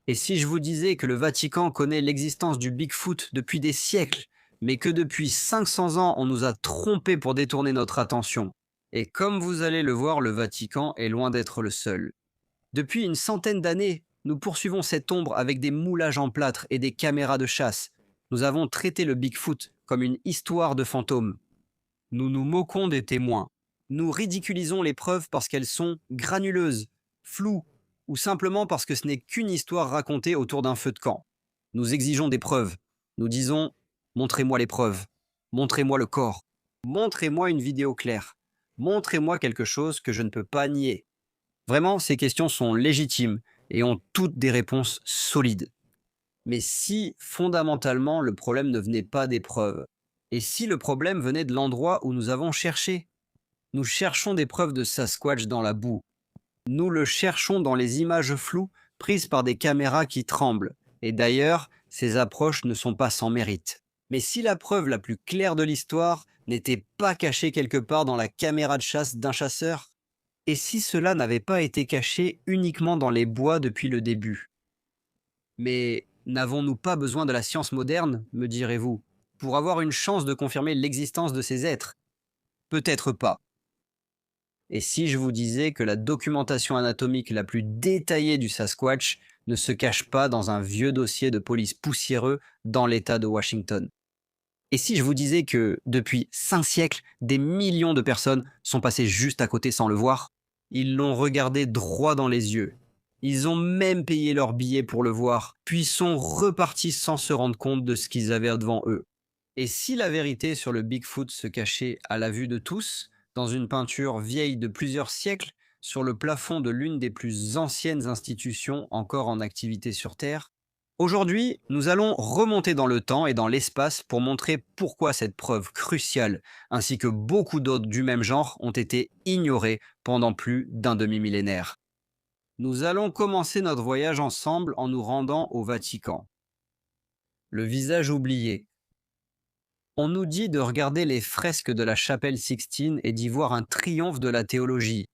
Et si je vous disais que le Vatican connaît l'existence du Bigfoot depuis des siècles, mais que depuis 500 ans, on nous a trompés pour détourner notre attention? Et comme vous allez le voir, le Vatican est loin d'être le seul. Depuis une centaine d'années, nous poursuivons cette ombre avec des moulages en plâtre et des caméras de chasse. Nous avons traité le Bigfoot comme une histoire de fantômes. Nous nous moquons des témoins. Nous ridiculisons les preuves parce qu'elles sont granuleuses, floues, ou simplement parce que ce n'est qu'une histoire racontée autour d'un feu de camp. Nous exigeons des preuves. Nous disons: montrez-moi les preuves. Montrez-moi le corps. Montrez-moi une vidéo claire. Montrez-moi quelque chose que je ne peux pas nier. Vraiment, ces questions sont légitimes et ont toutes des réponses solides. Mais si, fondamentalement, le problème ne venait pas des preuves? Et si le problème venait de l'endroit où nous avons cherché? Nous cherchons des preuves de Sasquatch dans la boue. Nous le cherchons dans les images floues prises par des caméras qui tremblent. Et d'ailleurs, ces approches ne sont pas sans mérite. Mais si la preuve la plus claire de l'histoire n'était pas cachée quelque part dans la caméra de chasse d'un chasseur? Et si cela n'avait pas été caché uniquement dans les bois depuis le début? Mais n'avons-nous pas besoin de la science moderne, me direz-vous, pour avoir une chance de confirmer l'existence de ces êtres? Peut-être pas. Et si je vous disais que la documentation anatomique la plus détaillée du Sasquatch ne se cache pas dans un vieux dossier de police poussiéreux dans l'État de Washington? Et si je vous disais que, depuis 5 siècles, des millions de personnes sont passées juste à côté sans le voir? Ils l'ont regardé droit dans les yeux. Ils ont même payé leur billet pour le voir, puis sont repartis sans se rendre compte de ce qu'ils avaient devant eux. Et si la vérité sur le Bigfoot se cachait à la vue de tous, dans une peinture vieille de plusieurs siècles, sur le plafond de l'une des plus anciennes institutions encore en activité sur Terre? Aujourd'hui, nous allons remonter dans le temps et dans l'espace pour montrer pourquoi cette preuve cruciale, ainsi que beaucoup d'autres du même genre, ont été ignorées pendant plus d'un demi-millénaire. Nous allons commencer notre voyage ensemble en nous rendant au Vatican. Le visage oublié. On nous dit de regarder les fresques de la chapelle Sixtine et d'y voir un triomphe de la théologie.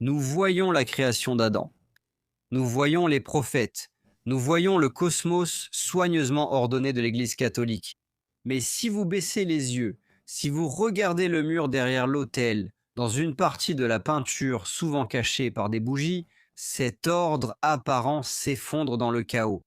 Nous voyons la création d'Adam. Nous voyons les prophètes. Nous voyons le cosmos soigneusement ordonné de l'Église catholique. Mais si vous baissez les yeux, si vous regardez le mur derrière l'autel, dans une partie de la peinture souvent cachée par des bougies, cet ordre apparent s'effondre dans le chaos.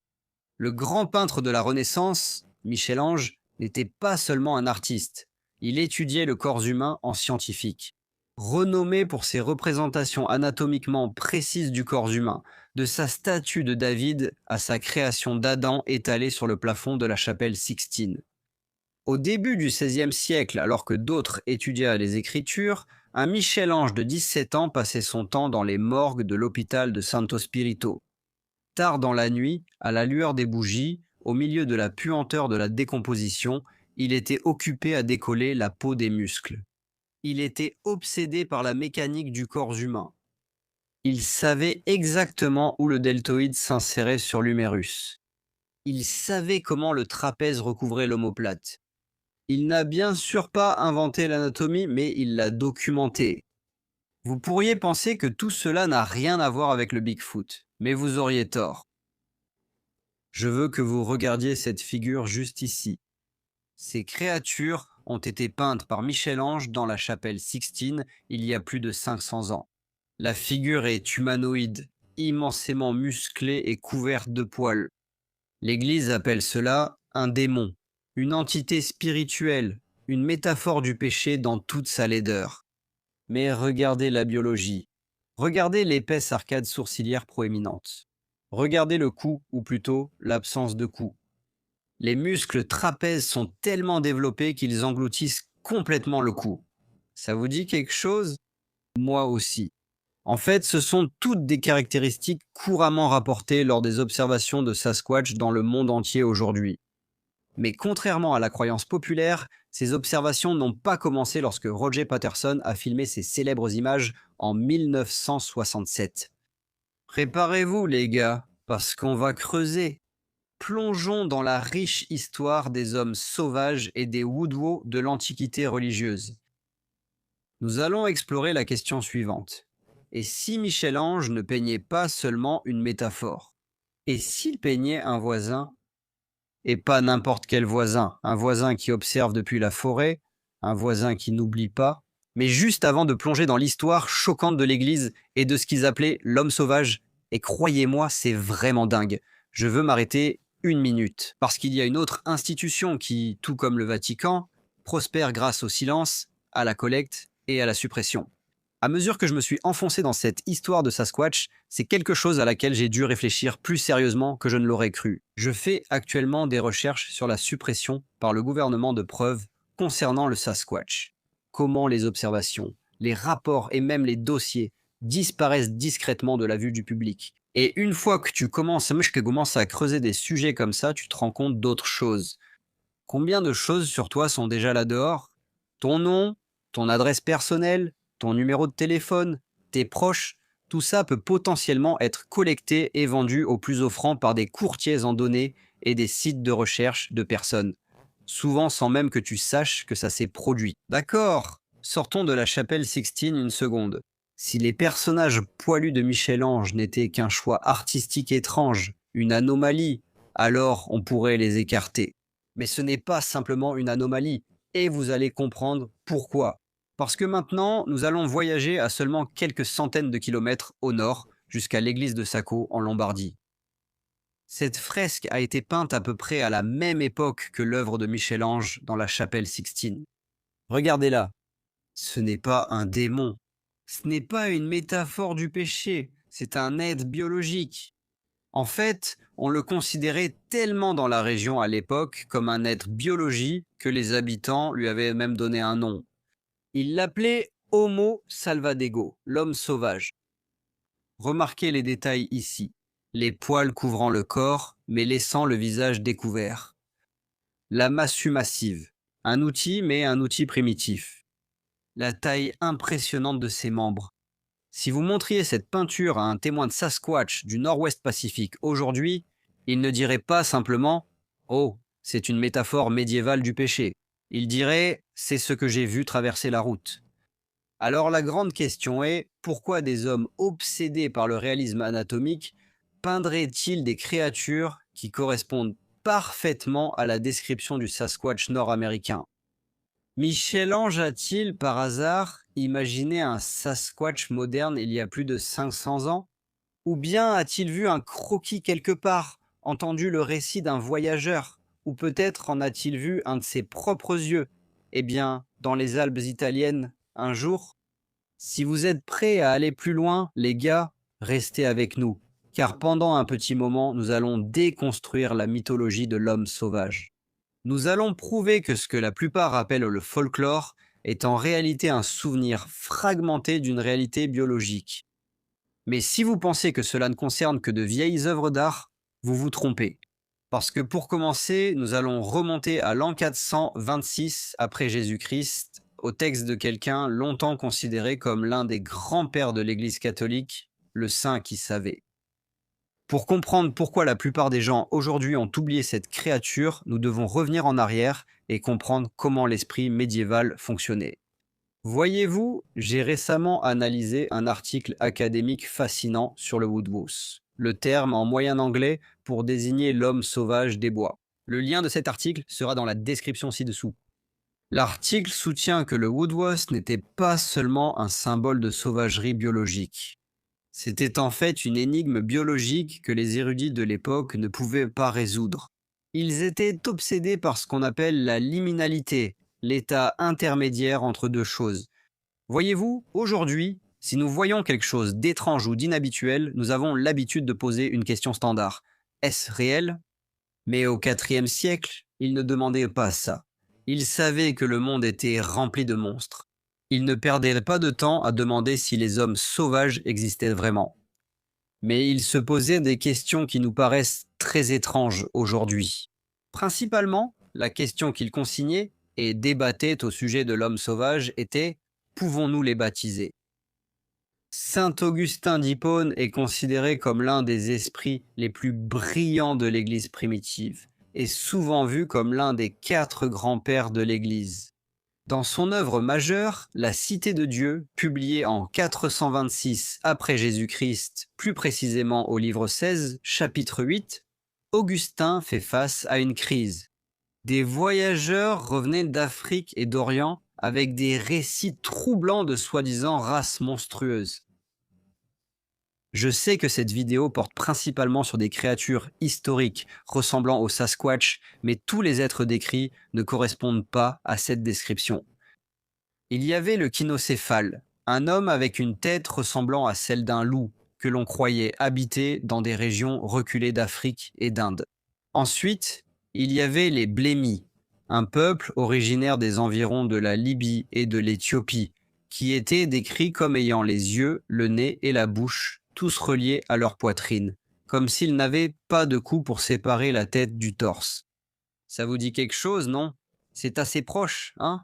Le grand peintre de la Renaissance, Michel-Ange, n'était pas seulement un artiste. Il étudiait le corps humain en scientifique. Renommé pour ses représentations anatomiquement précises du corps humain, de sa statue de David à sa création d'Adam étalée sur le plafond de la chapelle Sixtine. Au début du XVIe siècle, alors que d'autres étudiaient les Écritures, un Michel-Ange de 17 ans passait son temps dans les morgues de l'hôpital de Santo Spirito. Tard dans la nuit, à la lueur des bougies, au milieu de la puanteur de la décomposition, il était occupé à décoller la peau des muscles. Il était obsédé par la mécanique du corps humain. Il savait exactement où le deltoïde s'insérait sur l'humérus. Il savait comment le trapèze recouvrait l'omoplate. Il n'a bien sûr pas inventé l'anatomie, mais il l'a documentée. Vous pourriez penser que tout cela n'a rien à voir avec le Bigfoot, mais vous auriez tort. Je veux que vous regardiez cette figure juste ici. Ces créatures ont été peintes par Michel-Ange dans la chapelle Sixtine il y a plus de 500 ans. La figure est humanoïde, immensément musclée et couverte de poils. L'Église appelle cela un démon, une entité spirituelle, une métaphore du péché dans toute sa laideur. Mais regardez la biologie. Regardez l'épaisse arcade sourcilière proéminente. Regardez le cou, ou plutôt l'absence de cou. Les muscles trapèzes sont tellement développés qu'ils engloutissent complètement le cou. Ça vous dit quelque chose? Moi aussi. En fait, ce sont toutes des caractéristiques couramment rapportées lors des observations de Sasquatch dans le monde entier aujourd'hui. Mais contrairement à la croyance populaire, ces observations n'ont pas commencé lorsque Roger Patterson a filmé ses célèbres images en 1967. Préparez-vous les gars, parce qu'on va creuser. Plongeons dans la riche histoire des hommes sauvages et des Woodwo de l'Antiquité religieuse. Nous allons explorer la question suivante. Et si Michel-Ange ne peignait pas seulement une métaphore? Et s'il peignait un voisin, et pas n'importe quel voisin, un voisin qui observe depuis la forêt, un voisin qui n'oublie pas, mais juste avant de plonger dans l'histoire choquante de l'Église et de ce qu'ils appelaient l'homme sauvage, et croyez-moi, c'est vraiment dingue. Je veux m'arrêter une minute, parce qu'il y a une autre institution qui, tout comme le Vatican, prospère grâce au silence, à la collecte et à la suppression. À mesure que je me suis enfoncé dans cette histoire de Sasquatch, c'est quelque chose à laquelle j'ai dû réfléchir plus sérieusement que je ne l'aurais cru. Je fais actuellement des recherches sur la suppression par le gouvernement de preuves concernant le Sasquatch. Comment les observations, les rapports et même les dossiers disparaissent discrètement de la vue du public. Et une fois que tu commences à creuser des sujets comme ça, tu te rends compte d'autres choses. Combien de choses sur toi sont déjà là dehors? Ton nom, ton adresse personnelle, ton numéro de téléphone, tes proches, tout ça peut potentiellement être collecté et vendu au plus offrant par des courtiers en données et des sites de recherche de personnes, souvent sans même que tu saches que ça s'est produit. D'accord, sortons de la chapelle Sixtine une seconde. Si les personnages poilus de Michel-Ange n'étaient qu'un choix artistique étrange, une anomalie, alors on pourrait les écarter. Mais ce n'est pas simplement une anomalie, et vous allez comprendre pourquoi. Parce que maintenant, nous allons voyager à seulement quelques centaines de kilomètres au nord, jusqu'à l'église de Sacco en Lombardie. Cette fresque a été peinte à peu près à la même époque que l'œuvre de Michel-Ange dans la chapelle Sixtine. Regardez-la, ce n'est pas un démon, ce n'est pas une métaphore du péché, c'est un être biologique. En fait, on le considérait tellement dans la région à l'époque comme un être biologique que les habitants lui avaient même donné un nom. Ils l'appelaient Homo salvadego, l'homme sauvage. Remarquez les détails ici. Les poils couvrant le corps, mais laissant le visage découvert. La massue massive. Un outil, mais un outil primitif. La taille impressionnante de ses membres. Si vous montriez cette peinture à un témoin de Sasquatch du Nord-Ouest Pacifique aujourd'hui, il ne dirait pas simplement « Oh, c'est une métaphore médiévale du péché ». Il dirait « C'est ce que j'ai vu traverser la route ». Alors la grande question est, pourquoi des hommes obsédés par le réalisme anatomique peindraient-ils des créatures qui correspondent parfaitement à la description du Sasquatch nord-américain? Michel-Ange a-t-il, par hasard, imaginé un Sasquatch moderne il y a plus de 500 ans? Ou bien a-t-il vu un croquis quelque part, entendu le récit d'un voyageur? Ou peut-être en a-t-il vu un de ses propres yeux? Eh bien, dans les Alpes italiennes, un jour? Si vous êtes prêts à aller plus loin, les gars, restez avec nous, car pendant un petit moment, nous allons déconstruire la mythologie de l'homme sauvage. Nous allons prouver que ce que la plupart appellent le folklore est en réalité un souvenir fragmenté d'une réalité biologique. Mais si vous pensez que cela ne concerne que de vieilles œuvres d'art, vous vous trompez. Parce que pour commencer, nous allons remonter à l'an 426 après Jésus-Christ, au texte de quelqu'un longtemps considéré comme l'un des grands-pères de l'Église catholique, le saint qui savait. Pour comprendre pourquoi la plupart des gens aujourd'hui ont oublié cette créature, nous devons revenir en arrière et comprendre comment l'esprit médiéval fonctionnait. Voyez-vous, j'ai récemment analysé un article académique fascinant sur le Woodwose, le terme en moyen anglais pour désigner l'homme sauvage des bois. Le lien de cet article sera dans la description ci-dessous. L'article soutient que le Woodwose n'était pas seulement un symbole de sauvagerie biologique. C'était en fait une énigme biologique que les érudits de l'époque ne pouvaient pas résoudre. Ils étaient obsédés par ce qu'on appelle la liminalité, l'état intermédiaire entre deux choses. Voyez-vous, aujourd'hui, si nous voyons quelque chose d'étrange ou d'inhabituel, nous avons l'habitude de poser une question standard. Est-ce réel? Mais au IVe siècle, ils ne demandaient pas ça. Ils savaient que le monde était rempli de monstres. Ils ne perdaient pas de temps à demander si les hommes sauvages existaient vraiment. Mais ils se posaient des questions qui nous paraissent très étranges aujourd'hui. Principalement, la question qu'ils consignaient et débattaient au sujet de l'homme sauvage était « Pouvons-nous les baptiser ?» Saint Augustin d'Hippone est considéré comme l'un des esprits les plus brillants de l'Église primitive et souvent vu comme l'un des 4 grands-pères de l'Église. Dans son œuvre majeure, La Cité de Dieu, publiée en 426 après Jésus-Christ, plus précisément au livre 16, chapitre 8, Augustin fait face à une crise. Des voyageurs revenaient d'Afrique et d'Orient avec des récits troublants de soi-disant races monstrueuses. Je sais que cette vidéo porte principalement sur des créatures historiques ressemblant au Sasquatch, mais tous les êtres décrits ne correspondent pas à cette description. Il y avait le kinocéphale, un homme avec une tête ressemblant à celle d'un loup, que l'on croyait habiter dans des régions reculées d'Afrique et d'Inde. Ensuite, il y avait les blémis, un peuple originaire des environs de la Libye et de l'Éthiopie, qui étaient décrits comme ayant les yeux, le nez et la bouche, tous reliés à leur poitrine, comme s'ils n'avaient pas de cou pour séparer la tête du torse. Ça vous dit quelque chose, non? C'est assez proche, hein?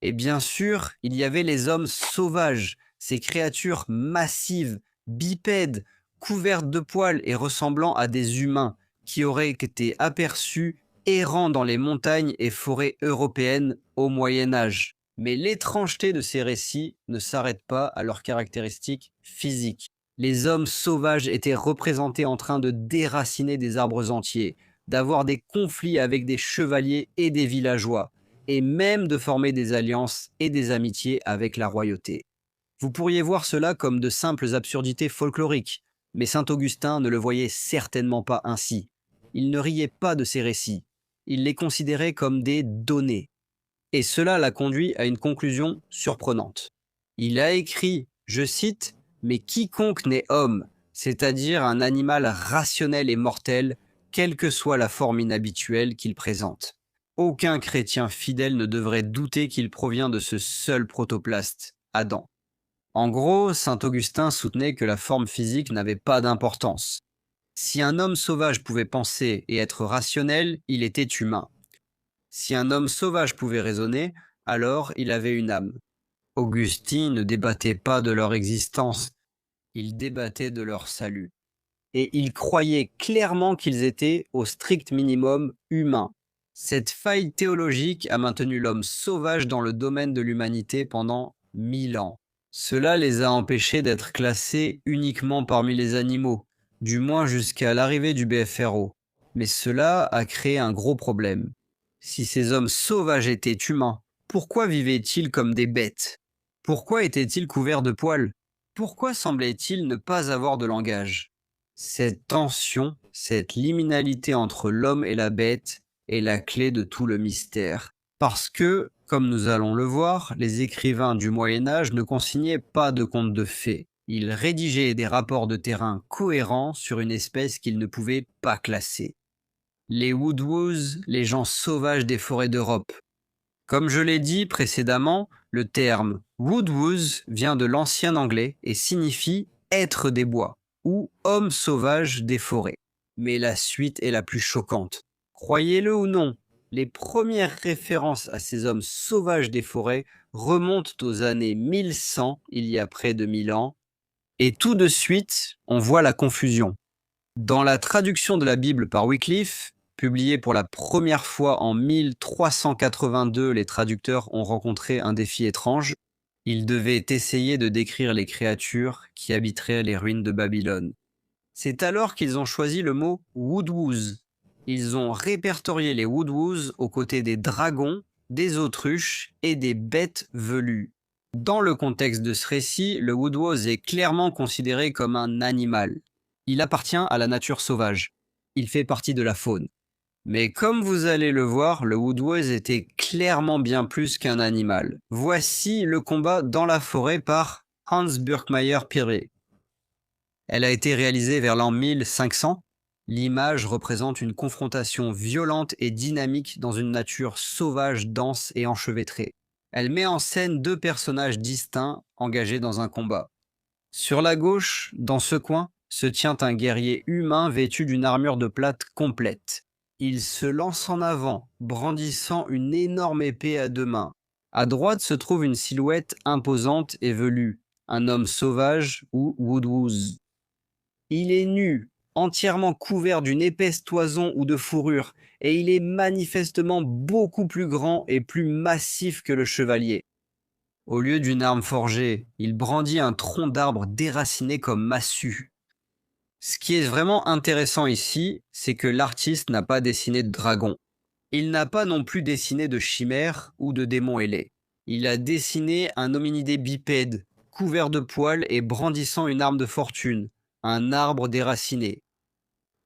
Et bien sûr, il y avait les hommes sauvages, ces créatures massives, bipèdes, couvertes de poils et ressemblant à des humains, qui auraient été aperçus errant dans les montagnes et forêts européennes au Moyen Âge. Mais l'étrangeté de ces récits ne s'arrête pas à leurs caractéristiques physiques. Les hommes sauvages étaient représentés en train de déraciner des arbres entiers, d'avoir des conflits avec des chevaliers et des villageois, et même de former des alliances et des amitiés avec la royauté. Vous pourriez voir cela comme de simples absurdités folkloriques, mais saint Augustin ne le voyait certainement pas ainsi. Il ne riait pas de ces récits, il les considérait comme des données. Et cela l'a conduit à une conclusion surprenante. Il a écrit, je cite, « Mais quiconque n'est homme, c'est-à-dire un animal rationnel et mortel, quelle que soit la forme inhabituelle qu'il présente. Aucun chrétien fidèle ne devrait douter qu'il provient de ce seul protoplaste, Adam. » En gros, saint Augustin soutenait que la forme physique n'avait pas d'importance. Si un homme sauvage pouvait penser et être rationnel, il était humain. Si un homme sauvage pouvait raisonner, alors il avait une âme. Augustin ne débattait pas de leur existence, il débattait de leur salut. Et il croyait clairement qu'ils étaient, au strict minimum, humains. Cette faille théologique a maintenu l'homme sauvage dans le domaine de l'humanité pendant 1000 ans. Cela les a empêchés d'être classés uniquement parmi les animaux, du moins jusqu'à l'arrivée du BFRO. Mais cela a créé un gros problème. Si ces hommes sauvages étaient humains, pourquoi vivaient-ils comme des bêtes? Pourquoi étaient-ils couverts de poils? Pourquoi semblaient-ils ne pas avoir de langage? Cette tension, cette liminalité entre l'homme et la bête est la clé de tout le mystère. Parce que, comme nous allons le voir, les écrivains du Moyen-Âge ne consignaient pas de contes de fées. Ils rédigeaient des rapports de terrain cohérents sur une espèce qu'ils ne pouvaient pas classer. Les Woodwose, les gens sauvages des forêts d'Europe. Comme je l'ai dit précédemment, le terme Woodwose vient de l'ancien anglais et signifie être des bois ou homme sauvage des forêts. Mais la suite est la plus choquante. Croyez-le ou non, les premières références à ces hommes sauvages des forêts remontent aux années 1100, il y a près de 1000 ans, et tout de suite, on voit la confusion. Dans la traduction de la Bible par Wycliffe, publiée pour la première fois en 1382, les traducteurs ont rencontré un défi étrange. Ils devaient essayer de décrire les créatures qui habiteraient les ruines de Babylone. C'est alors qu'ils ont choisi le mot Woodwose. Ils ont répertorié les Woodwose aux côtés des dragons, des autruches et des bêtes velues. Dans le contexte de ce récit, le Woodwose est clairement considéré comme un animal. Il appartient à la nature sauvage. Il fait partie de la faune. Mais comme vous allez le voir, le Woodwose était clairement bien plus qu'un animal. Voici le combat dans la forêt par Hans Burkmayer Piré. Elle a été réalisée vers l'an 1500. L'image représente une confrontation violente et dynamique dans une nature sauvage, dense et enchevêtrée. Elle met en scène deux personnages distincts engagés dans un combat. Sur la gauche, dans ce coin, se tient un guerrier humain vêtu d'une armure de plate complète. Il se lance en avant, brandissant une énorme épée à deux mains. À droite se trouve une silhouette imposante et velue, un homme sauvage ou Woodwose. Il est nu, entièrement couvert d'une épaisse toison ou de fourrure, et il est manifestement beaucoup plus grand et plus massif que le chevalier. Au lieu d'une arme forgée, il brandit un tronc d'arbre déraciné comme massue. Ce qui est vraiment intéressant ici, c'est que l'artiste n'a pas dessiné de dragon. Il n'a pas non plus dessiné de chimère ou de démon ailé. Il a dessiné un hominidé bipède, couvert de poils et brandissant une arme de fortune, un arbre déraciné.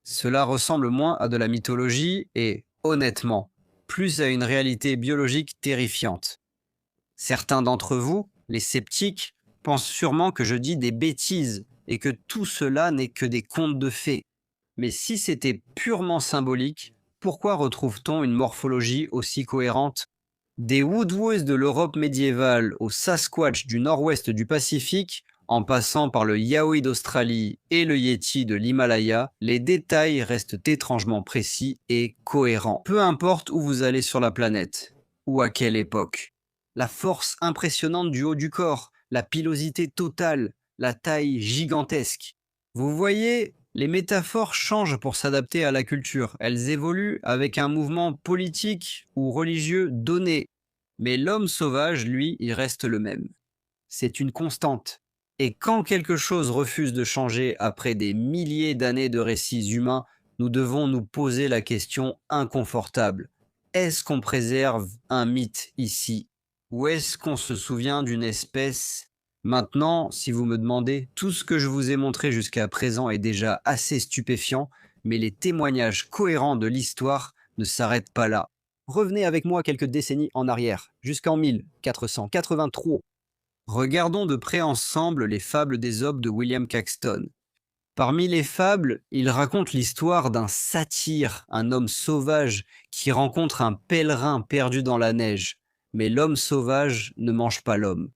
Cela ressemble moins à de la mythologie et, honnêtement, plus à une réalité biologique terrifiante. Certains d'entre vous, les sceptiques, pensent sûrement que je dis des bêtises et que tout cela n'est que des contes de fées. Mais si c'était purement symbolique, pourquoi retrouve-t-on une morphologie aussi cohérente? Des Woodwose de l'Europe médiévale au Sasquatch du nord-ouest du Pacifique, en passant par le Yowie d'Australie et le Yéti de l'Himalaya, les détails restent étrangement précis et cohérents. Peu importe où vous allez sur la planète, ou à quelle époque. La force impressionnante du haut du corps, la pilosité totale, la taille gigantesque. Vous voyez, les métaphores changent pour s'adapter à la culture. Elles évoluent avec un mouvement politique ou religieux donné. Mais l'homme sauvage, lui, il reste le même. C'est une constante. Et quand quelque chose refuse de changer après des milliers d'années de récits humains, nous devons nous poser la question inconfortable. Est-ce qu'on préserve un mythe ici? Ou est-ce qu'on se souvient d'une espèce? Maintenant, si vous me demandez, tout ce que je vous ai montré jusqu'à présent est déjà assez stupéfiant, mais les témoignages cohérents de l'histoire ne s'arrêtent pas là. Revenez avec moi quelques décennies en arrière, jusqu'en 1483. Regardons de près ensemble les fables d'Ésope de William Caxton. Parmi les fables, il raconte l'histoire d'un satyre, un homme sauvage qui rencontre un pèlerin perdu dans la neige. Mais l'homme sauvage ne mange pas l'homme.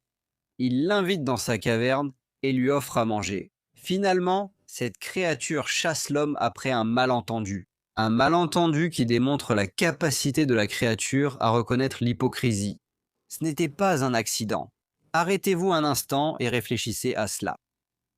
Il l'invite dans sa caverne et lui offre à manger. Finalement, cette créature chasse l'homme après un malentendu. Un malentendu qui démontre la capacité de la créature à reconnaître l'hypocrisie. Ce n'était pas un accident. Arrêtez-vous un instant et réfléchissez à cela.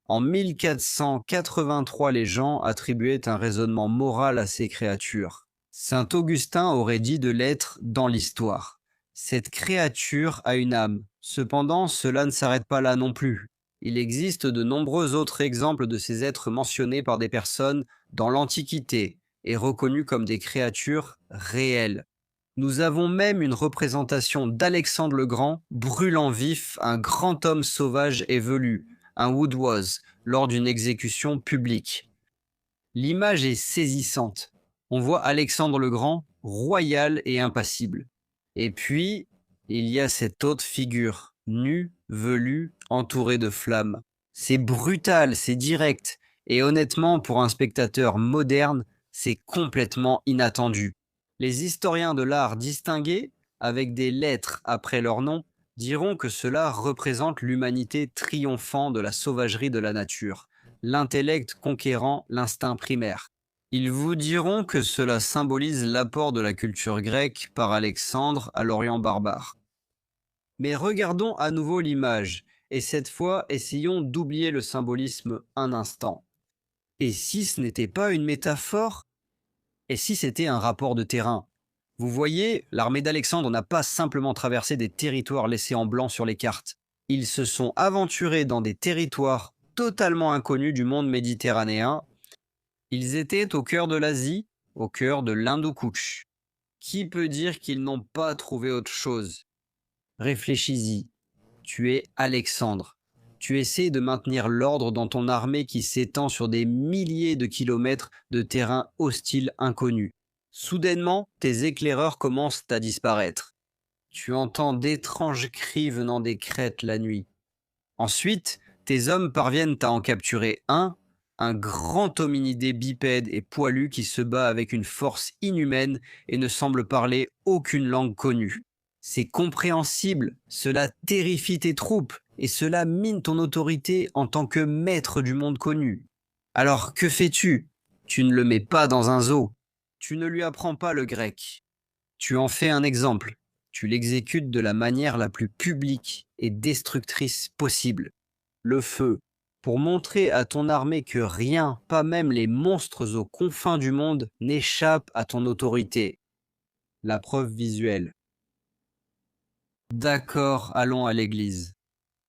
En 1483, les gens attribuaient un raisonnement moral à ces créatures. Saint Augustin aurait dit de l'être dans l'histoire. Cette créature a une âme. Cependant, cela ne s'arrête pas là non plus. Il existe de nombreux autres exemples de ces êtres mentionnés par des personnes dans l'Antiquité et reconnus comme des créatures réelles. Nous avons même une représentation d'Alexandre le Grand brûlant vif un grand homme sauvage et velu, un Woodwose, lors d'une exécution publique. L'image est saisissante. On voit Alexandre le Grand royal et impassible. Et puis, il y a cette autre figure, nue, velue, entourée de flammes. C'est brutal, c'est direct, et honnêtement, pour un spectateur moderne, c'est complètement inattendu. Les historiens de l'art distingués, avec des lettres après leur nom, diront que cela représente l'humanité triomphant de la sauvagerie de la nature, l'intellect conquérant l'instinct primaire. Ils vous diront que cela symbolise l'apport de la culture grecque par Alexandre à l'Orient barbare. Mais regardons à nouveau l'image, et cette fois essayons d'oublier le symbolisme un instant. Et si ce n'était pas une métaphore? Et si c'était un rapport de terrain? Vous voyez, l'armée d'Alexandre n'a pas simplement traversé des territoires laissés en blanc sur les cartes. Ils se sont aventurés dans des territoires totalement inconnus du monde méditerranéen. Ils étaient au cœur de l'Asie, au cœur de l'Hindoukouch. Qui peut dire qu'ils n'ont pas trouvé autre chose? Réfléchis-y. Tu es Alexandre. Tu essaies de maintenir l'ordre dans ton armée qui s'étend sur des milliers de kilomètres de terrain hostile inconnu. Soudainement, tes éclaireurs commencent à disparaître. Tu entends d'étranges cris venant des crêtes la nuit. Ensuite, tes hommes parviennent à en capturer un grand hominidé bipède et poilu qui se bat avec une force inhumaine et ne semble parler aucune langue connue. C'est compréhensible, cela terrifie tes troupes et cela mine ton autorité en tant que maître du monde connu. Alors que fais-tu? Tu ne le mets pas dans un zoo. Tu ne lui apprends pas le grec. Tu en fais un exemple. Tu l'exécutes de la manière la plus publique et destructrice possible. Le feu. pour montrer à ton armée que rien, pas même les monstres aux confins du monde, n'échappe à ton autorité. La preuve visuelle. D'accord, allons à l'église.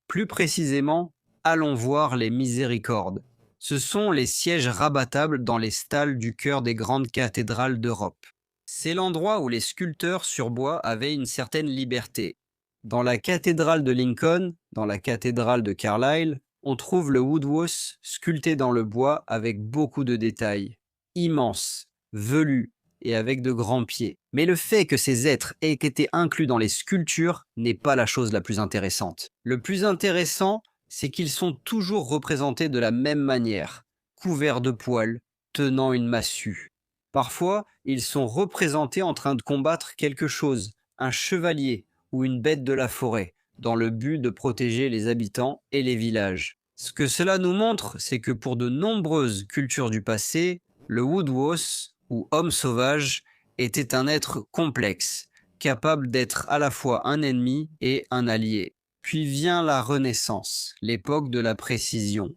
Plus précisément, allons voir les miséricordes. Ce sont les sièges rabattables dans les stalles du cœur des grandes cathédrales d'Europe. C'est l'endroit où les sculpteurs sur bois avaient une certaine liberté. Dans la cathédrale de Lincoln, dans la cathédrale de Carlisle, on trouve le Woodhouse sculpté dans le bois avec beaucoup de détails. Immense, velu et avec de grands pieds. Mais le fait que ces êtres aient été inclus dans les sculptures n'est pas la chose la plus intéressante. Le plus intéressant, c'est qu'ils sont toujours représentés de la même manière, couverts de poils, tenant une massue. Parfois, ils sont représentés en train de combattre quelque chose, un chevalier ou une bête de la forêt, dans le but de protéger les habitants et les villages. Ce que cela nous montre, c'est que pour de nombreuses cultures du passé, le Woodhouse, ou homme sauvage, était un être complexe, capable d'être à la fois un ennemi et un allié. Puis vient la Renaissance, l'époque de la précision.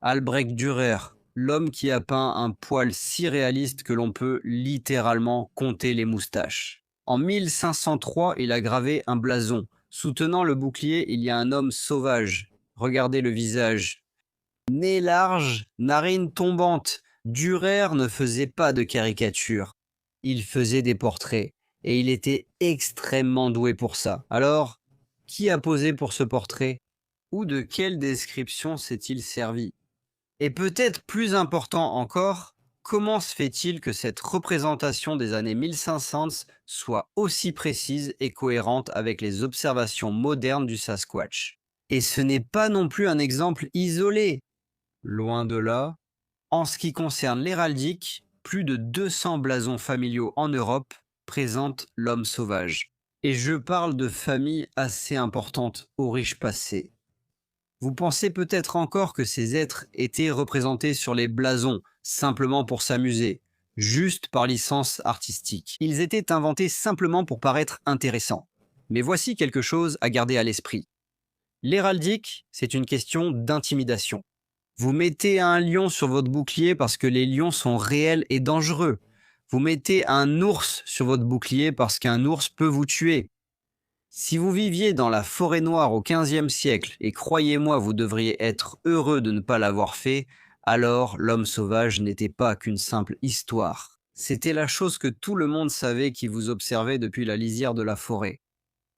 Albrecht Dürer, l'homme qui a peint un poil si réaliste que l'on peut littéralement compter les moustaches. En 1503, il a gravé un blason. Soutenant le bouclier, il y a un homme sauvage. Regardez le visage. Nez large, narines tombantes. Dürer ne faisait pas de caricatures. Il faisait des portraits. Et il était extrêmement doué pour ça. Alors, qui a posé pour ce portrait? Ou de quelle description s'est-il servi? Et peut-être plus important encore, comment se fait-il que cette représentation des années 1500 soit aussi précise et cohérente avec les observations modernes du Sasquatch? Et ce n'est pas non plus un exemple isolé. Loin de là. En ce qui concerne l'héraldique, plus de 200 blasons familiaux en Europe présentent l'homme sauvage. Et je parle de familles assez importantes au riche passé. Vous pensez peut-être encore que ces êtres étaient représentés sur les blasons, simplement pour s'amuser, juste par licence artistique. Ils étaient inventés simplement pour paraître intéressants. Mais voici quelque chose à garder à l'esprit. L'héraldique, c'est une question d'intimidation. Vous mettez un lion sur votre bouclier parce que les lions sont réels et dangereux. Vous mettez un ours sur votre bouclier parce qu'un ours peut vous tuer. Si vous viviez dans la forêt noire au XVe siècle, et croyez-moi, vous devriez être heureux de ne pas l'avoir fait, alors l'homme sauvage n'était pas qu'une simple histoire. C'était la chose que tout le monde savait qui vous observait depuis la lisière de la forêt.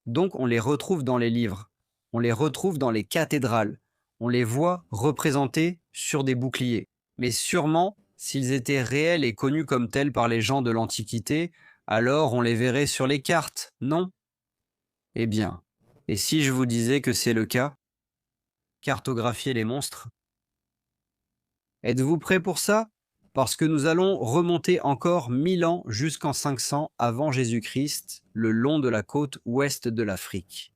Donc on les retrouve dans les livres, on les retrouve dans les cathédrales, on les voit représentés sur des boucliers. Mais sûrement, s'ils étaient réels et connus comme tels par les gens de l'Antiquité, alors on les verrait sur les cartes, non? Eh bien, et si je vous disais que c'est le cas? Cartographier les monstres? Êtes-vous prêts pour ça? Parce que nous allons remonter encore 1000 ans jusqu'en 500 avant Jésus-Christ, le long de la côte ouest de l'Afrique.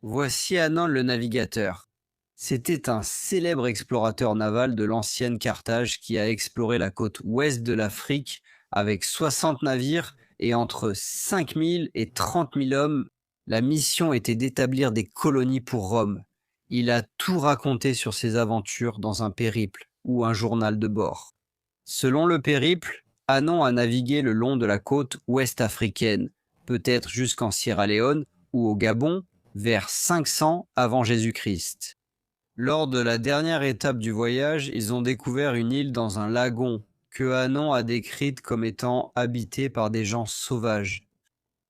Voici Hannon le navigateur. C'était un célèbre explorateur naval de l'ancienne Carthage qui a exploré la côte ouest de l'Afrique avec 60 navires et entre 5000 et 30 000 hommes. La mission était d'établir des colonies pour Rome. Il a tout raconté sur ses aventures dans un périple ou un journal de bord. Selon le périple, Hannon a navigué le long de la côte ouest africaine, peut-être jusqu'en Sierra Leone ou au Gabon, vers 500 avant Jésus-Christ. Lors de la dernière étape du voyage, ils ont découvert une île dans un lagon que Hannon a décrite comme étant habitée par des gens sauvages.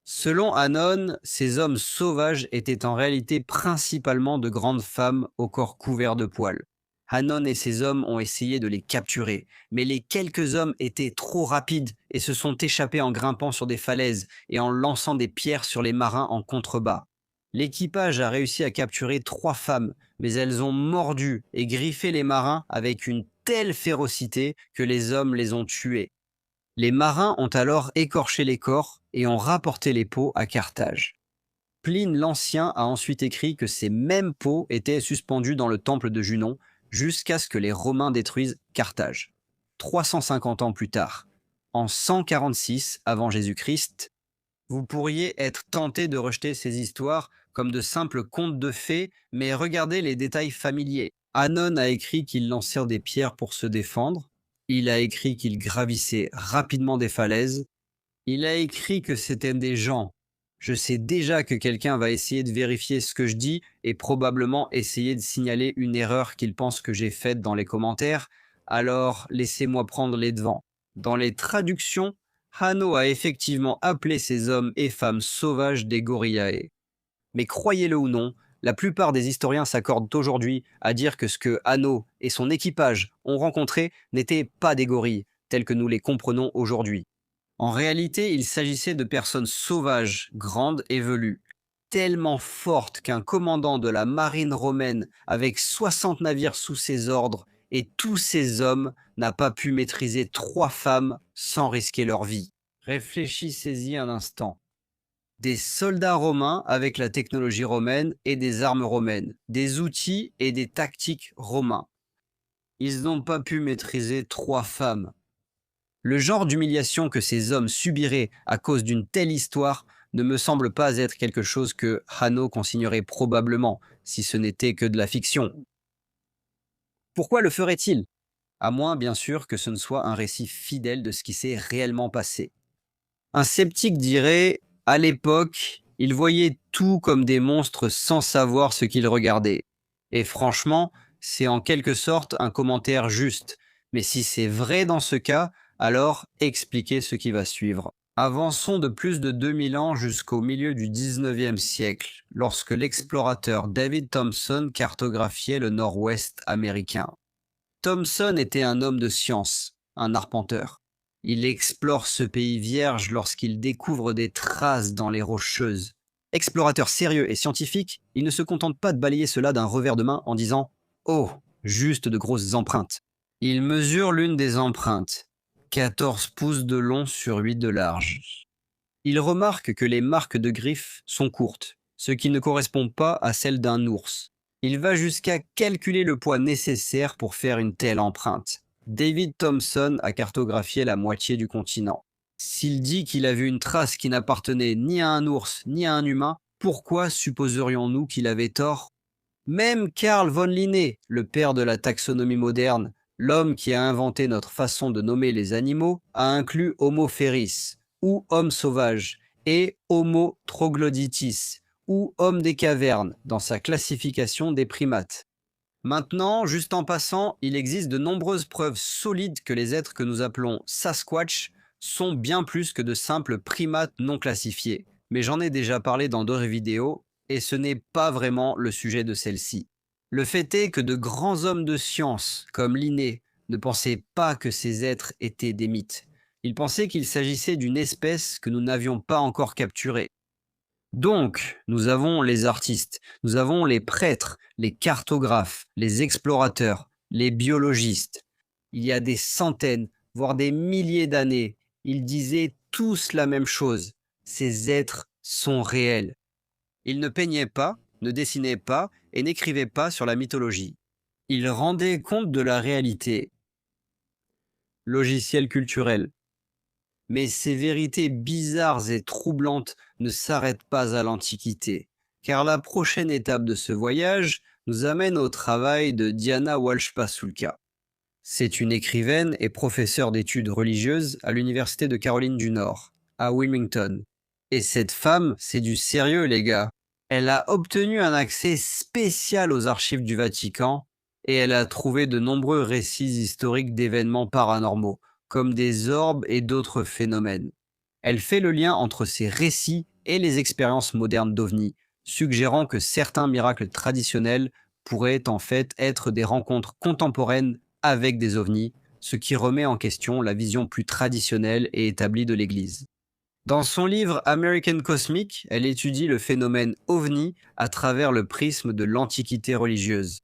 Selon Hannon, ces hommes sauvages étaient en réalité principalement de grandes femmes au corps couvert de poils. Hannon et ses hommes ont essayé de les capturer, mais les quelques hommes étaient trop rapides et se sont échappés en grimpant sur des falaises et en lançant des pierres sur les marins en contrebas. L'équipage a réussi à capturer 3 femmes, mais elles ont mordu et griffé les marins avec une telle férocité que les hommes les ont tués. Les marins ont alors écorché les corps et ont rapporté les peaux à Carthage. Pline l'Ancien a ensuite écrit que ces mêmes peaux étaient suspendues dans le temple de Junon jusqu'à ce que les Romains détruisent Carthage. 350 ans plus tard, en 146 avant Jésus-Christ, vous pourriez être tenté de rejeter ces histoires comme de simples contes de fées, mais regardez les détails familiers. Hannon a écrit qu'ils lancèrent des pierres pour se défendre. Il a écrit qu'ils gravissaient rapidement des falaises. Il a écrit que c'étaient des gens. Je sais déjà que quelqu'un va essayer de vérifier ce que je dis et probablement essayer de signaler une erreur qu'il pense que j'ai faite dans les commentaires, alors laissez-moi prendre les devants. Dans les traductions, Hanno a effectivement appelé ces hommes et femmes sauvages des Gorillae. Mais croyez-le ou non, la plupart des historiens s'accordent aujourd'hui à dire que ce que Hanno et son équipage ont rencontré n'étaient pas des gorilles, tels que nous les comprenons aujourd'hui. En réalité, il s'agissait de personnes sauvages, grandes et velues, tellement fortes qu'un commandant de la marine romaine avec 60 navires sous ses ordres et tous ses hommes n'a pas pu maîtriser 3 femmes sans risquer leur vie. Réfléchissez-y un instant. Des soldats romains avec la technologie romaine et des armes romaines, des outils et des tactiques romains. Ils n'ont pas pu maîtriser 3 femmes. Le genre d'humiliation que ces hommes subiraient à cause d'une telle histoire ne me semble pas être quelque chose que Hanno consignerait probablement, si ce n'était que de la fiction. Pourquoi le ferait-il? À moins, bien sûr, que ce ne soit un récit fidèle de ce qui s'est réellement passé. Un sceptique dirait, à l'époque, ils voyaient tout comme des monstres sans savoir ce qu'ils regardaient. Et franchement, c'est en quelque sorte un commentaire juste. Mais si c'est vrai dans ce cas, alors expliquez ce qui va suivre. Avançons de plus de 2000 ans jusqu'au milieu du 19e siècle, lorsque l'explorateur David Thompson cartographiait le nord-ouest américain. Thompson était un homme de science, un arpenteur. Il explore ce pays vierge lorsqu'il découvre des traces dans les rocheuses. Explorateur sérieux et scientifique, il ne se contente pas de balayer cela d'un revers de main en disant « Oh, juste de grosses empreintes ». Il mesure l'une des empreintes, 14 pouces de long sur 8 de large. Il remarque que les marques de griffes sont courtes, ce qui ne correspond pas à celles d'un ours. Il va jusqu'à calculer le poids nécessaire pour faire une telle empreinte. David Thompson a cartographié la moitié du continent. S'il dit qu'il a vu une trace qui n'appartenait ni à un ours ni à un humain, pourquoi supposerions-nous qu'il avait tort? Même Carl von Linné, le père de la taxonomie moderne, l'homme qui a inventé notre façon de nommer les animaux, a inclus Homo ferris, ou homme sauvage, et Homo troglodytis, ou homme des cavernes, dans sa classification des primates. Maintenant, juste en passant, il existe de nombreuses preuves solides que les êtres que nous appelons Sasquatch sont bien plus que de simples primates non classifiés. Mais j'en ai déjà parlé dans d'autres vidéos, et ce n'est pas vraiment le sujet de celle-ci. Le fait est que de grands hommes de science, comme Linné, ne pensaient pas que ces êtres étaient des mythes. Ils pensaient qu'il s'agissait d'une espèce que nous n'avions pas encore capturée. Donc, nous avons les artistes, nous avons les prêtres, les cartographes, les explorateurs, les biologistes. Il y a des centaines, voire des milliers d'années, ils disaient tous la même chose. Ces êtres sont réels. Ils ne peignaient pas, ne dessinaient pas et n'écrivaient pas sur la mythologie. Ils rendaient compte de la réalité. Logiciel culturel. Mais ces vérités bizarres et troublantes ne s'arrêtent pas à l'Antiquité, car la prochaine étape de ce voyage nous amène au travail de Diana Walsh Pasulka. C'est une écrivaine et professeure d'études religieuses à l'Université de Caroline du Nord, à Wilmington. Et cette femme, c'est du sérieux les gars. Elle a obtenu un accès spécial aux archives du Vatican et elle a trouvé de nombreux récits historiques d'événements paranormaux, comme des orbes et d'autres phénomènes. Elle fait le lien entre ces récits et les expériences modernes d'OVNI, suggérant que certains miracles traditionnels pourraient en fait être des rencontres contemporaines avec des ovnis, ce qui remet en question la vision plus traditionnelle et établie de l'Église. Dans son livre American Cosmic, elle étudie le phénomène ovni à travers le prisme de l'antiquité religieuse.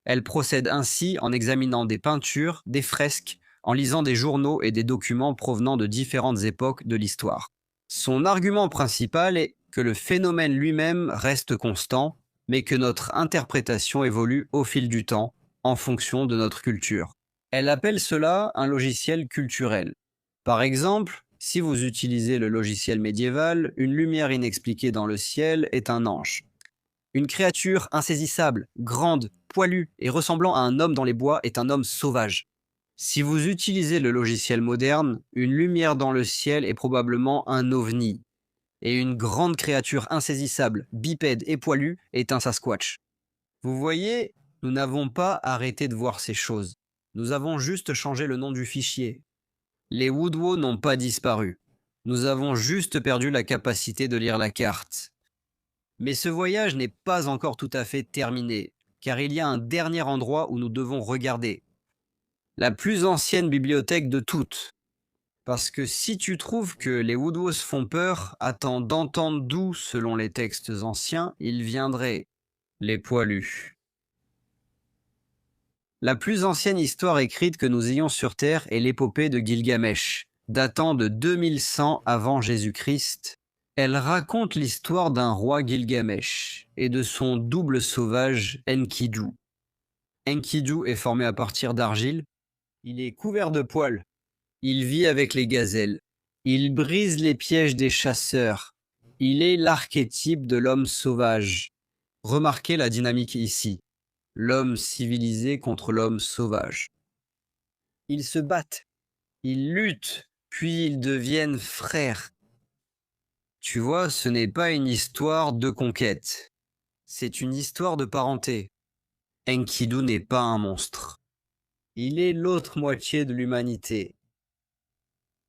Elle procède ainsi en examinant des peintures, des fresques, en lisant des journaux et des documents provenant de différentes époques de l'histoire. Son argument principal est que le phénomène lui-même reste constant, mais que notre interprétation évolue au fil du temps, en fonction de notre culture. Elle appelle cela un logiciel culturel. Par exemple, si vous utilisez le logiciel médiéval, une lumière inexpliquée dans le ciel est un ange. Une créature insaisissable, grande, poilue et ressemblant à un homme dans les bois est un homme sauvage. Si vous utilisez le logiciel moderne, une lumière dans le ciel est probablement un ovni. Et une grande créature insaisissable, bipède et poilue est un Sasquatch. Vous voyez, nous n'avons pas arrêté de voir ces choses. Nous avons juste changé le nom du fichier. Les Woodwos n'ont pas disparu. Nous avons juste perdu la capacité de lire la carte. Mais ce voyage n'est pas encore tout à fait terminé, car il y a un dernier endroit où nous devons regarder. La plus ancienne bibliothèque de toutes. Parce que si tu trouves que les Woodwos font peur, attends d'entendre d'où, selon les textes anciens, ils viendraient. Les poilus. La plus ancienne histoire écrite que nous ayons sur Terre est l'épopée de Gilgamesh, datant de 2100 avant Jésus-Christ. Elle raconte l'histoire d'un roi Gilgamesh et de son double sauvage Enkidu. Enkidu est formé à partir d'argile. Il est couvert de poils. Il vit avec les gazelles. Il brise les pièges des chasseurs. Il est l'archétype de l'homme sauvage. Remarquez la dynamique ici. L'homme civilisé contre l'homme sauvage. Ils se battent. Ils luttent. Puis ils deviennent frères. Tu vois, ce n'est pas une histoire de conquête. C'est une histoire de parenté. Enkidu n'est pas un monstre. Il est l'autre moitié de l'humanité.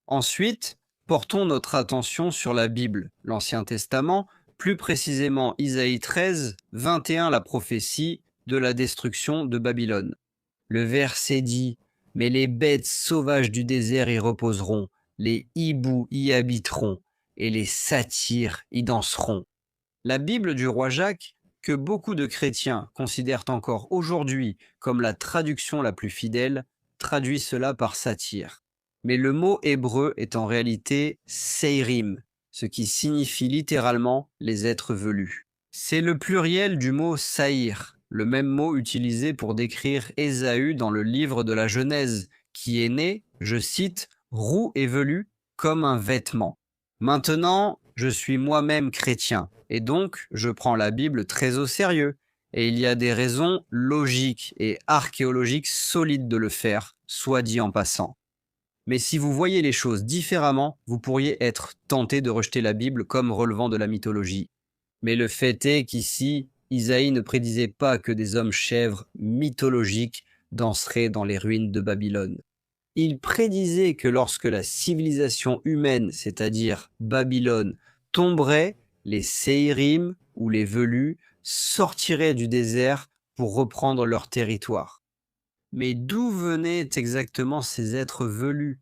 Ensuite, portons notre attention sur la Bible, l'Ancien Testament, plus précisément Isaïe 13, 21, la prophétie de la destruction de Babylone. Le verset dit « Mais les bêtes sauvages du désert y reposeront, les hiboux y habiteront, et les satyres y danseront. » La Bible du roi Jacques, que beaucoup de chrétiens considèrent encore aujourd'hui comme la traduction la plus fidèle, traduit cela par satyre. Mais le mot hébreu est en réalité seirim, ce qui signifie littéralement les êtres velus. C'est le pluriel du mot saïr, le même mot utilisé pour décrire Ésaü dans le livre de la Genèse, qui est né, je cite, roux et velu comme un vêtement. Maintenant, je suis moi-même chrétien, et donc je prends la Bible très au sérieux, et il y a des raisons logiques et archéologiques solides de le faire, soit dit en passant. Mais si vous voyez les choses différemment, vous pourriez être tenté de rejeter la Bible comme relevant de la mythologie. Mais le fait est qu'ici, Isaïe ne prédisait pas que des hommes chèvres mythologiques danseraient dans les ruines de Babylone. Il prédisait que lorsque la civilisation humaine, c'est-à-dire Babylone, tomberait, les Séirim, ou les velus, sortiraient du désert pour reprendre leur territoire. Mais d'où venaient exactement ces êtres velus?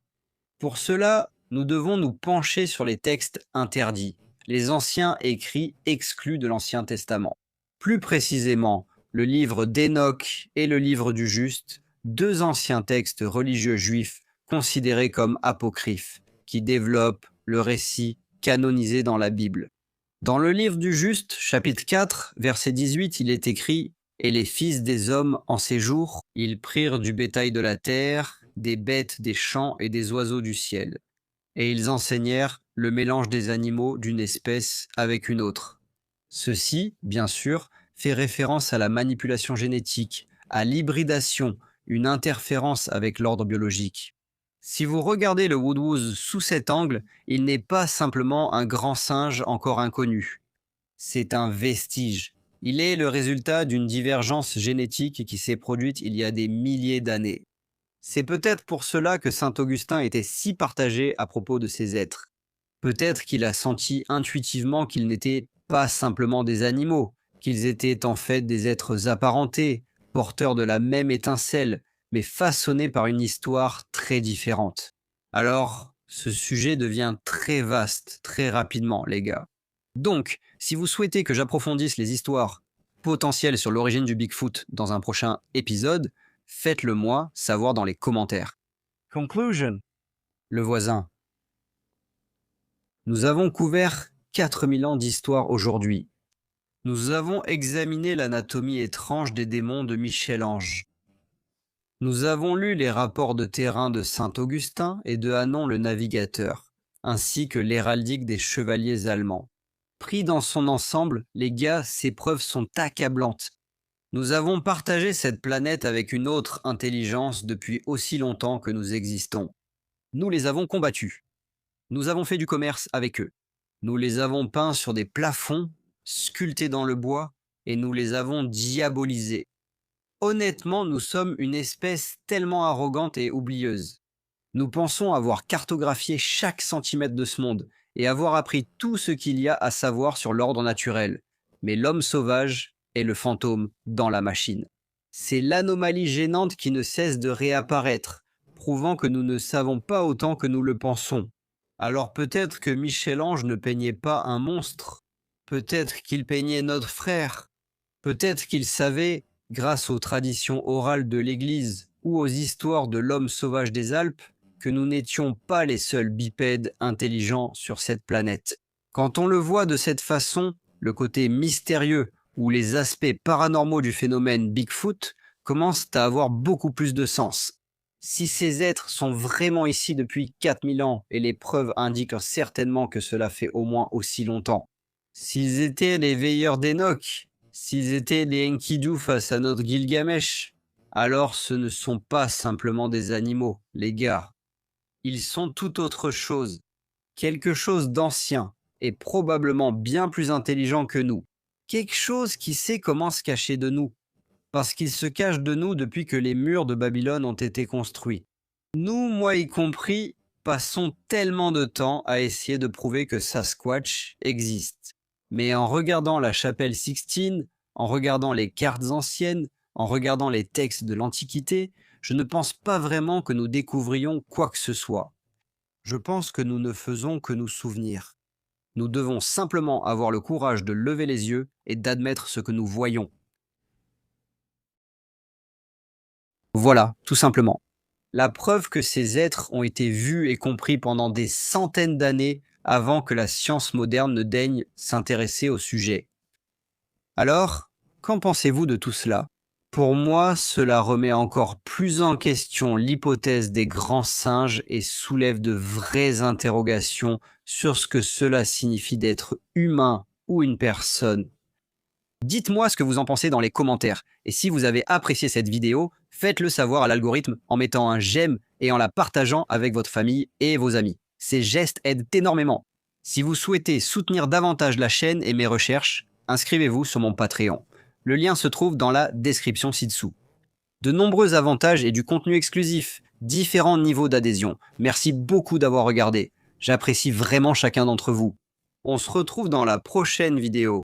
Pour cela, nous devons nous pencher sur les textes interdits, les anciens écrits exclus de l'Ancien Testament. Plus précisément, le livre d'Hénoch et le livre du Juste, deux anciens textes religieux juifs considérés comme apocryphes, qui développent le récit canonisé dans la Bible. Dans le livre du Juste, chapitre 4, verset 18, il est écrit « Et les fils des hommes en ces jours, ils prirent du bétail de la terre, des bêtes des champs et des oiseaux du ciel. Et ils enseignèrent le mélange des animaux d'une espèce avec une autre. » Ceci, bien sûr, fait référence à la manipulation génétique, à l'hybridation, une interférence avec l'ordre biologique. Si vous regardez le Woodwose sous cet angle, il n'est pas simplement un grand singe encore inconnu. C'est un vestige. Il est le résultat d'une divergence génétique qui s'est produite il y a des milliers d'années. C'est peut-être pour cela que saint Augustin était si partagé à propos de ces êtres. Peut-être qu'il a senti intuitivement qu'ils n'étaient pas simplement des animaux, qu'ils étaient en fait des êtres apparentés, porteurs de la même étincelle, mais façonnés par une histoire très différente. Alors, ce sujet devient très vaste, très rapidement, les gars. Donc, si vous souhaitez que j'approfondisse les histoires potentielles sur l'origine du Bigfoot dans un prochain épisode, faites-le moi savoir dans les commentaires. Conclusion. Le voisin. Nous avons couvert 4000 ans d'histoire aujourd'hui. Nous avons examiné l'anatomie étrange des démons de Michel-Ange. Nous avons lu les rapports de terrain de saint Augustin et de Hanon le navigateur, ainsi que l'héraldique des chevaliers allemands. Pris dans son ensemble, les gars, ces preuves sont accablantes. Nous avons partagé cette planète avec une autre intelligence depuis aussi longtemps que nous existons. Nous les avons combattus. Nous avons fait du commerce avec eux. Nous les avons peints sur des plafonds, sculptés dans le bois, et nous les avons diabolisés. Honnêtement, nous sommes une espèce tellement arrogante et oublieuse. Nous pensons avoir cartographié chaque centimètre de ce monde et avoir appris tout ce qu'il y a à savoir sur l'ordre naturel. Mais l'homme sauvage est le fantôme dans la machine. C'est l'anomalie gênante qui ne cesse de réapparaître, prouvant que nous ne savons pas autant que nous le pensons. Alors peut-être que Michel-Ange ne peignait pas un monstre. Peut-être qu'il peignait notre frère. Peut-être qu'il savait, grâce aux traditions orales de l'Église ou aux histoires de l'homme sauvage des Alpes, que nous n'étions pas les seuls bipèdes intelligents sur cette planète. Quand on le voit de cette façon, le côté mystérieux ou les aspects paranormaux du phénomène Bigfoot commencent à avoir beaucoup plus de sens. Si ces êtres sont vraiment ici depuis 4000 ans, et les preuves indiquent certainement que cela fait au moins aussi longtemps, s'ils étaient les veilleurs d'Enoch, s'ils étaient les Enkidu face à notre Gilgamesh, alors ce ne sont pas simplement des animaux, les gars. Ils sont tout autre chose, quelque chose d'ancien et probablement bien plus intelligent que nous, quelque chose qui sait comment se cacher de nous, parce qu'il se cache de nous depuis que les murs de Babylone ont été construits. Nous, moi y compris, passons tellement de temps à essayer de prouver que Sasquatch existe. Mais en regardant la chapelle Sixtine, en regardant les cartes anciennes, en regardant les textes de l'Antiquité, je ne pense pas vraiment que nous découvrions quoi que ce soit. Je pense que nous ne faisons que nous souvenir. Nous devons simplement avoir le courage de lever les yeux et d'admettre ce que nous voyons. Voilà, tout simplement. La preuve que ces êtres ont été vus et compris pendant des centaines d'années avant que la science moderne ne daigne s'intéresser au sujet. Alors, qu'en pensez-vous de tout cela ? Pour moi, cela remet encore plus en question l'hypothèse des grands singes et soulève de vraies interrogations sur ce que cela signifie d'être humain ou une personne. Dites-moi ce que vous en pensez dans les commentaires. Et si vous avez apprécié cette vidéo, faites-le savoir à l'algorithme en mettant un j'aime et en la partageant avec votre famille et vos amis. Ces gestes aident énormément. Si vous souhaitez soutenir davantage la chaîne et mes recherches, inscrivez-vous sur mon Patreon. Le lien se trouve dans la description ci-dessous. De nombreux avantages et du contenu exclusif, différents niveaux d'adhésion. Merci beaucoup d'avoir regardé. J'apprécie vraiment chacun d'entre vous. On se retrouve dans la prochaine vidéo.